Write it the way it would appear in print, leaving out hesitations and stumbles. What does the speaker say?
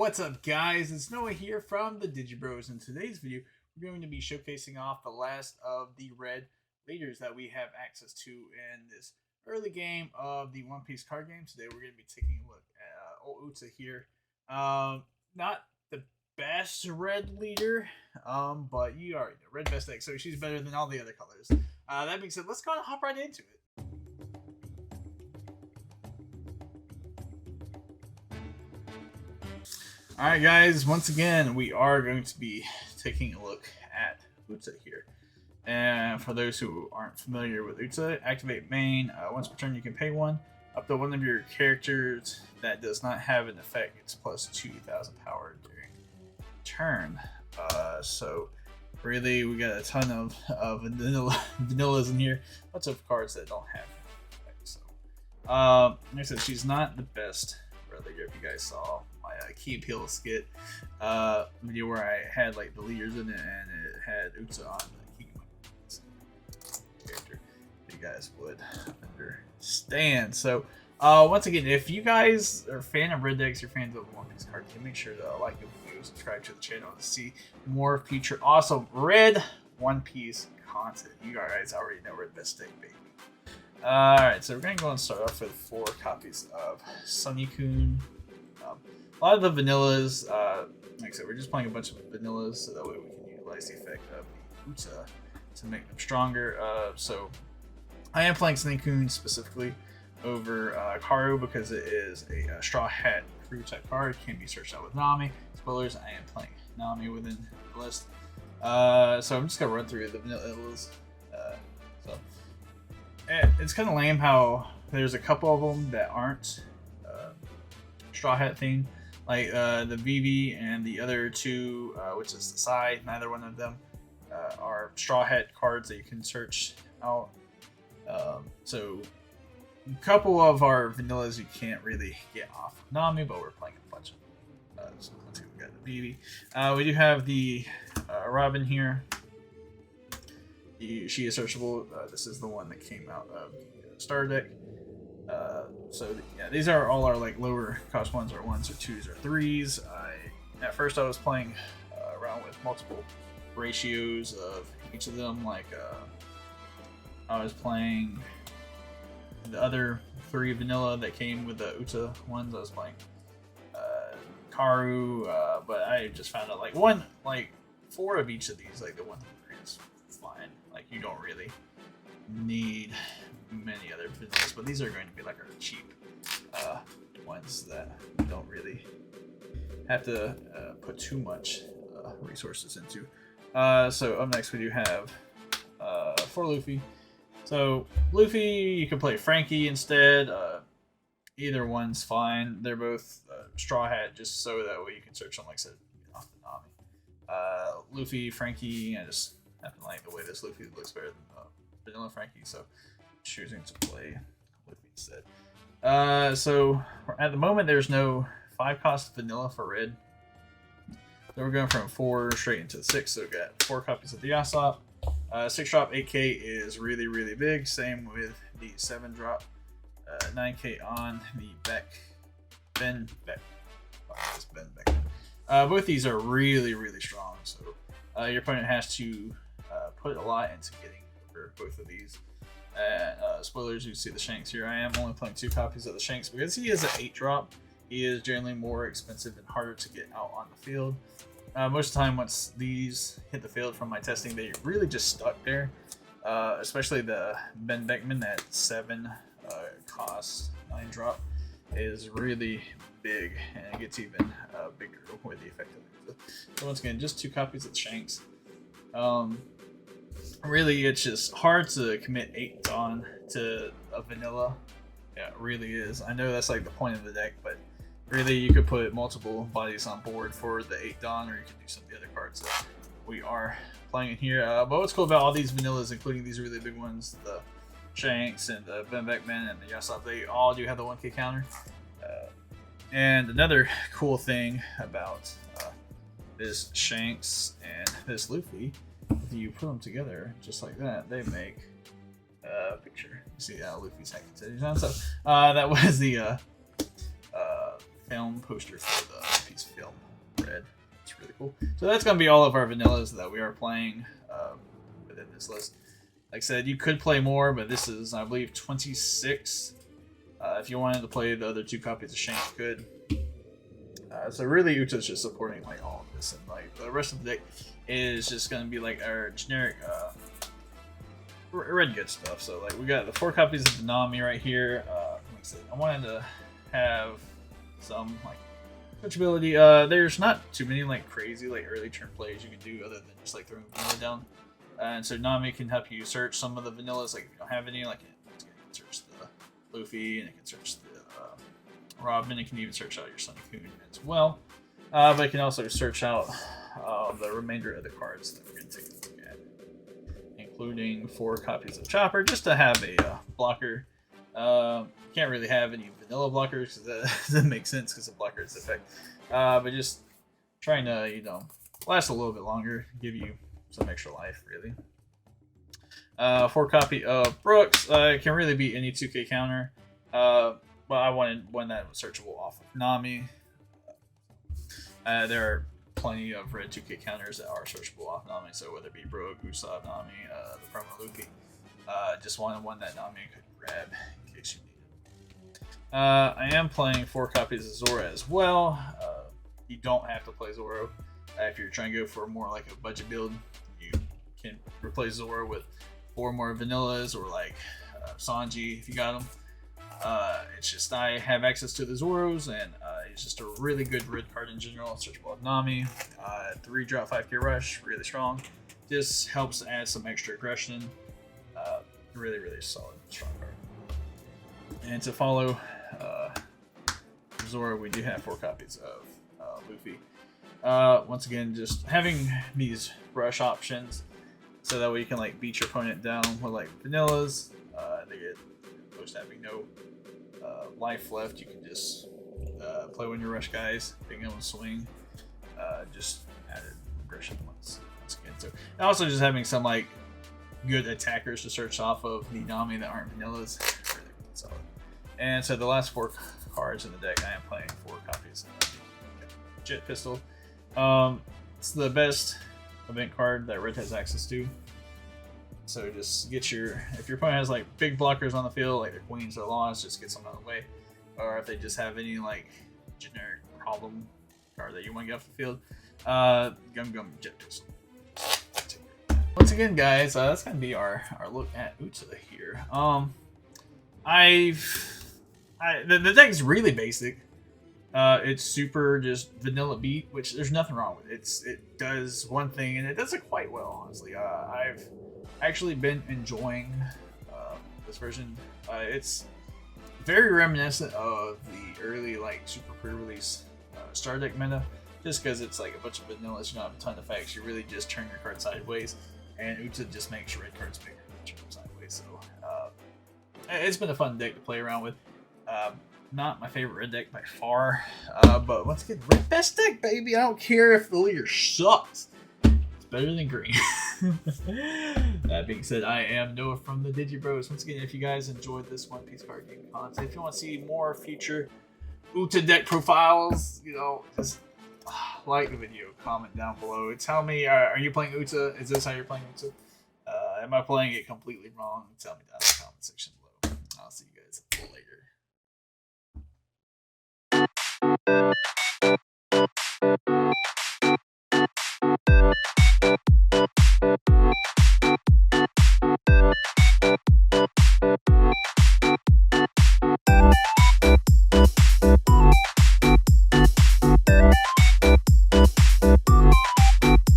What's up, guys? It's Noah here from the Digi Bros. In today's video, we're going to be showcasing off the last of the red leaders that we have access to in this early game of the One Piece card game. Today, we're going to be taking a look at old UTA here. Not the best red leader, but you already know, red best egg, so she's better than all the other colors. That being said, let's go and hop right into it. Alright guys, once again, we are going to be taking a look at UTA here. And for those who aren't familiar with UTA, activate main. Once per turn you can pay one. Up to one of your characters that does not have an effect, it's plus 2,000 power during turn. So really we got a ton of vanillas in here. Lots of cards that don't have effects. So, like I said, she's not the best red leader. If you guys saw my key appeal skit video where I had like the leaders in it, and it had UTA on the key character, you guys would understand. So once again, if you guys are a fan of red decks, you're fans of One Piece card game, make sure to like the video, subscribe to the channel to see more future awesome red One Piece content. You guys already know red best deck, baby. Alright, so we're going to go and start off with 4 copies of Sunny-kun. A lot of the vanillas, like I said, we're just playing a bunch of vanillas so that way we can utilize the effect of the UTA to make them stronger. So I am playing Sunny-kun specifically over Karu because it is a Straw Hat crew type card. It can be searched out with Nami. Spoilers, I am playing Nami within the list. So I'm just going to run through the vanillas. It's kind of lame how there's a couple of them that aren't Straw Hat themed. Like the Vivi and the other two, which is the Sai, neither one of them are Straw Hat cards that you can search out. So a couple of our vanillas you can't really get off of Nami, but we're playing a bunch of them. So let's see, we got the Vivi. We do have the Robin here. She is searchable. This is the one that came out of the Star deck. So yeah, these are all our like lower cost ones, or 1s or 2s or 3s. At first I was playing around with multiple ratios of each of them. Like I was playing the other 3 vanilla that came with the UTA ones. I was playing Karu, but I just found out like 4 of each of these, like the 1 through 3 is fine. Like you don't really need many other vanillas, but these are going to be like our cheap ones that we don't really have to put too much resources into. So up next we do have for Luffy. So Luffy, you can play Frankie instead. Either one's fine. They're both Straw Hat, just so that way you can search them, like I said, off the Nami. Luffy, Frankie, I just happen to like the way this Luffy looks better than vanilla Frankie, so choosing to play Luffy instead. So at the moment there's no 5 cost vanilla for red. So we're going from 4 straight into 6. So we got 4 copies of the Yasop. 6 drop 8k is really big. Same with the 7 drop 9k on the Ben Beck. Both these are really strong. So your opponent has to put a lot into getting over both of these. Spoilers, you see the Shanks here. I am only playing 2 copies of the Shanks because he is an 8 drop. He is generally more expensive and harder to get out on the field. Most of the time, once these hit the field from my testing, they really just stuck there. Especially the Ben Beckman at 7 cost 9 drop is really big, and it gets even bigger with the effect of it. So once again, just 2 copies of the Shanks. Really, it's just hard to commit 8 Dawn to a vanilla. Yeah, it really is. I know that's like the point of the deck, but really you could put multiple bodies on board for the 8 Dawn, or you could do some of the other cards that we are playing in here. But what's cool about all these vanillas, including these really big ones, the Shanks and the Ben Beckman and the Yasop, they all do have the 1k counter. And another cool thing about this Shanks and this Luffy, if you put them together just like that, they make a picture. You see Luffy's hacking. So that was the film poster for piece film red. It's really cool. So that's going to be all of our vanillas that we are playing within this list. Like I said, you could play more, but this is, I believe, 26. If you wanted to play the other 2 copies of Shank, you could. So really, Uta's just supporting like all of this, and like the rest of the deck is just going to be like our generic red good stuff. So like we got the 4 copies of the Nami right here. Like I said, I wanted to have some like searchability. There's not too many like crazy like early turn plays you can do other than just like throwing vanilla down. And so Nami can help you search some of the vanillas. Like if you don't have any, like it can search the Luffy, and it can search the Robin. It can even search out your Sunicune as well. But it can also search out the remainder of the cards that we're going to take a look at, including 4 copies of Chopper, just to have a blocker. Can't really have any vanilla blockers because that doesn't make sense because the blocker is effect. But just trying to, you know, last a little bit longer, give you some extra life, really. 4 copy of Brooks. It can really be any 2K counter. But I wanted one that was searchable off of Nami. There are plenty of red 2K counters that are searchable off Nami, so whether it be Brooke, Usopp, Nami, the promo Luffy. Just wanted one that Nami could grab in case you need it. I am playing 4 copies of Zora as well. You don't have to play Zoro. If you're trying to go for more like a budget build, you can replace Zoro with 4 more vanillas or like Sanji if you got them. It's just I have access to the Zoros, and it's just a really good red card in general. Searchable of Nami, 3 drop 5k rush, really strong. Just helps add some extra aggression. Really, really solid, strong card. And to follow Zoro, we do have 4 copies of Luffy. Once again, just having these rush options, so that way you can like beat your opponent down with like vanillas. They get opposed to having no life left. You can just play when you rush guys, being able to swing, just added aggression once again. So and also just having some like good attackers to search off of the Nami that aren't vanillas, really solid. And so the last 4 cards in the deck, I am playing 4 copies of Jet Pistol. It's the best event card that Red has access to. So just get if your opponent has like big blockers on the field, like their queens or laws, just get some out of the way. Or if they just have any like generic problem card that you want to get off the field, Gum Jet Pistol. Once again, guys, that's gonna be our look at Uta here. The deck is really basic. It's super just vanilla beat, which there's nothing wrong with it. It does one thing, and it does it quite well, honestly. I've actually been enjoying this version. It's very reminiscent of the early like super pre-release Star Deck meta, just because it's like a bunch of vanillas. You don't have a ton of effects. You really just turn your card sideways, and Uta just makes your red cards bigger and turn them sideways. So it's been a fun deck to play around with. Not my favorite red deck by far, but once again, red best deck, baby. I don't care if the leader sucks. It's better than green. That being said, I am Noah from the Digi Bros. Once again, if you guys enjoyed this One Piece card game content, if you want to see more future Uta deck profiles, you know, just like the video, comment down below. Tell me, are you playing Uta? Is this how you're playing Uta? Am I playing it completely wrong? Tell me down in the comment section below. I'll see you guys later.